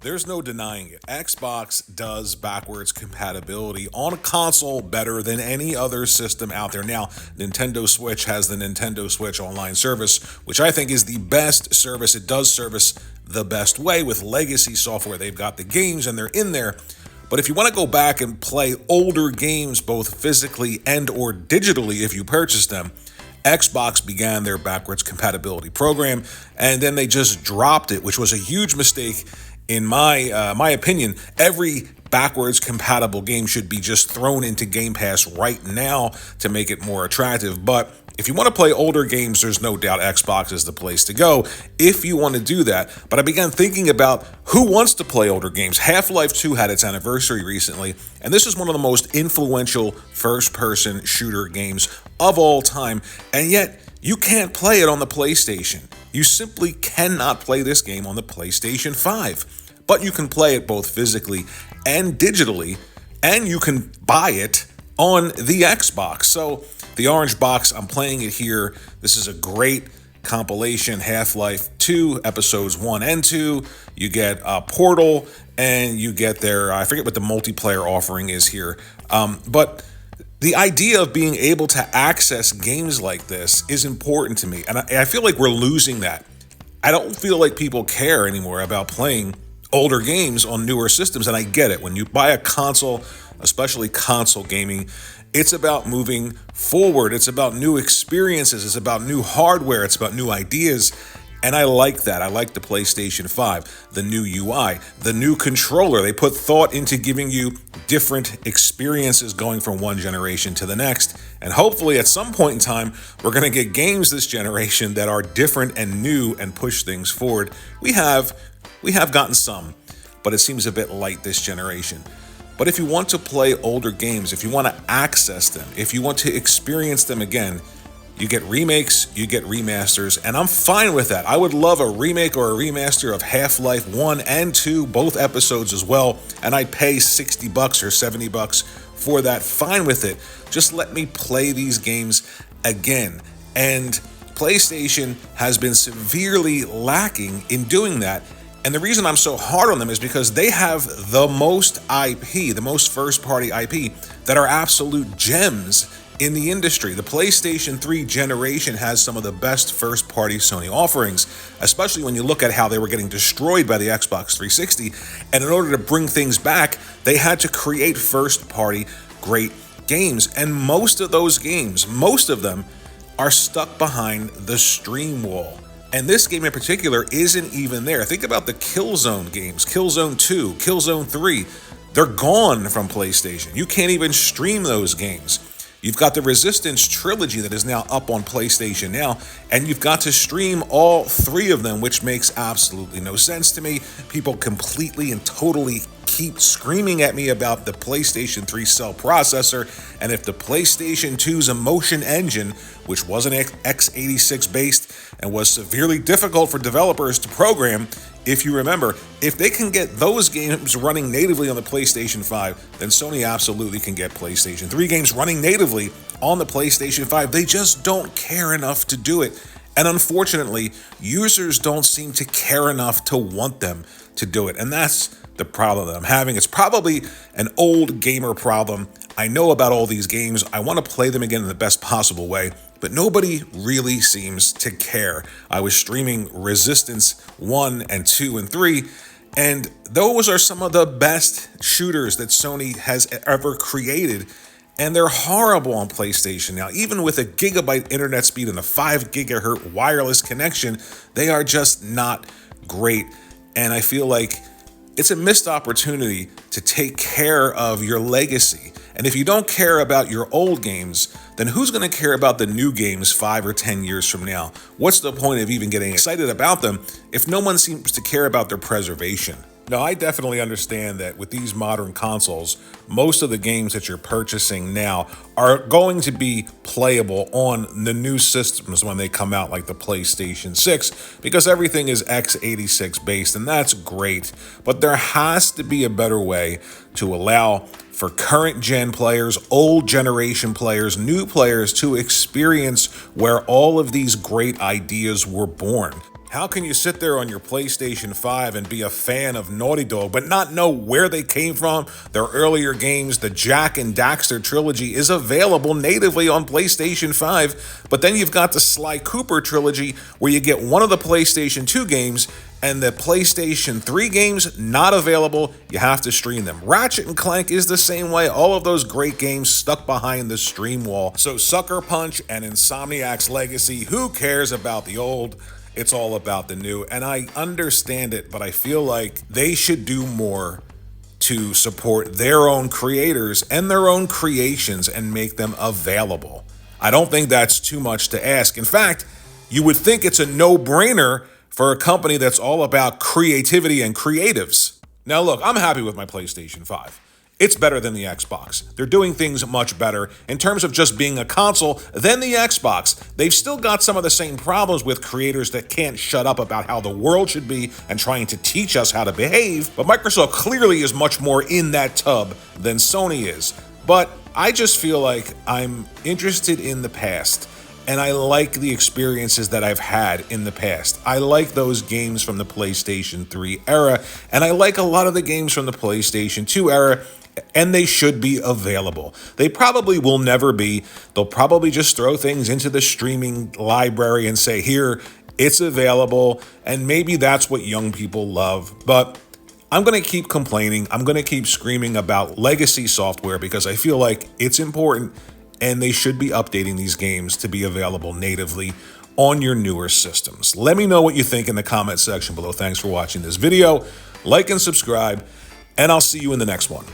There's no denying it. Xbox does backwards compatibility on a console better than any other system out there. Now, Nintendo Switch has the Nintendo Switch online service, which I think is the best service. It does service the best way with legacy software. They've got the games and they're in there. But if you want to go back and play older games, both physically and or digitally, if you purchase them, Xbox began their backwards compatibility program, and then they just dropped it, which was a huge mistake. In my opinion, every backwards compatible game should be just thrown into Game Pass right now to make it more attractive. But if you want to play older games, there's no doubt Xbox is the place to go if you want to do that. But I began thinking about who wants to play older games. Half-Life 2 had its anniversary recently, and this is one of the most influential first-person shooter games of all time, and yet you can't play it on the PlayStation. You simply cannot play this game on the PlayStation 5. But you can play it both physically and digitally, and you can buy it on the Xbox. So the orange box, I'm playing it here. This is a great compilation, Half-Life 2, episodes 1 and 2. You get Portal, and you get their, I forget what the multiplayer offering is here. But the idea of being able to access games like this is important to me, and I feel like we're losing that. I don't feel like people care anymore about playing older games on newer systems, and I get it. When you buy a console, especially console gaming, it's about moving forward. It's about new experiences. It's about new hardware. It's about new ideas. And I like that. I like the PlayStation 5, the new UI, the new controller. They put thought into giving you different experiences going from one generation to the next. And hopefully at some point in time, we're going to get games this generation that are different and new and push things forward. We have gotten some, but it seems a bit light this generation. But if you want to play older games, if you want to access them, if you want to experience them again, you get remakes, you get remasters, and I'm fine with that. I would love a remake or a remaster of Half-Life 1 and 2, both episodes as well, and I'd pay $60 or $70 for that. Fine with it. Just let me play these games again. And PlayStation has been severely lacking in doing that. And the reason I'm so hard on them is because they have the most IP, the most first-party IP that are absolute gems in the industry. The PlayStation 3 generation has some of the best first-party Sony offerings, especially when you look at how they were getting destroyed by the Xbox 360. And in order to bring things back, they had to create first-party great games. And most of those games, most of them, are stuck behind the stream wall. And this game in particular isn't even there. Think about the Killzone games, Killzone 2, Killzone 3. They're gone from PlayStation. You can't even stream those games. You've got the Resistance trilogy that is now up on PlayStation now, and you've got to stream all three of them, which makes absolutely no sense to me. People completely and totally keep screaming at me about the PlayStation 3 cell processor, and if the PlayStation 2's emotion engine, which wasn't x86 based and was severely difficult for developers to program, if you remember, if they can get those games running natively on the PlayStation 5, then Sony absolutely can get PlayStation 3 games running natively on the PlayStation 5. They just don't care enough to do it. And unfortunately, users don't seem to care enough to want them to do it. And that's the problem that I'm having. It's probably an old gamer problem. I know about all these games. I want to play them again in the best possible way, but nobody really seems to care. I was streaming Resistance 1 and 2 and 3, and those are some of the best shooters that Sony has ever created, and they're horrible on PlayStation now. Even with a gigabyte internet speed and a 5 gigahertz wireless connection, they are just not great, and I feel like it's a missed opportunity to take care of your legacy. And if you don't care about your old games, then who's going to care about the new games 5 or 10 years from now? What's the point of even getting excited about them if no one seems to care about their preservation? Now, I definitely understand that with these modern consoles, most of the games that you're purchasing now are going to be playable on the new systems when they come out, like the PlayStation 6, because everything is x86 based, and that's great. But there has to be a better way to allow for current gen players, old generation players, new players to experience where all of these great ideas were born. How can you sit there on your PlayStation 5 and be a fan of Naughty Dog, but not know where they came from? Their earlier games, the Jack and Daxter trilogy, is available natively on PlayStation 5, but then you've got the Sly Cooper trilogy, where you get one of the PlayStation 2 games, and the PlayStation 3 games, not available. You have to stream them. Ratchet and Clank is the same way. All of those great games stuck behind the stream wall. So Sucker Punch and Insomniac's Legacy, who cares about the old? It's all about the new. And I understand it, but I feel like they should do more to support their own creators and their own creations and make them available. I don't think that's too much to ask. In fact, you would think it's a no-brainer for a company that's all about creativity and creatives. Now look, I'm happy with my PlayStation 5. It's better than the Xbox. They're doing things much better in terms of just being a console than the Xbox. They've still got some of the same problems with creators that can't shut up about how the world should be and trying to teach us how to behave, but Microsoft clearly is much more in that tub than Sony is. But I just feel like I'm interested in the past, and I like the experiences that I've had in the past. I like those games from the PlayStation 3 era, and I like a lot of the games from the PlayStation 2 era, and they should be available. They probably will never be. They'll probably just throw things into the streaming library and say, here, it's available, and maybe that's what young people love. But I'm going to keep complaining. I'm going to keep screaming about legacy software because I feel like it's important, and they should be updating these games to be available natively on your newer systems. Let me know what you think in the comment section below. Thanks for watching this video. Like and subscribe, and I'll see you in the next one.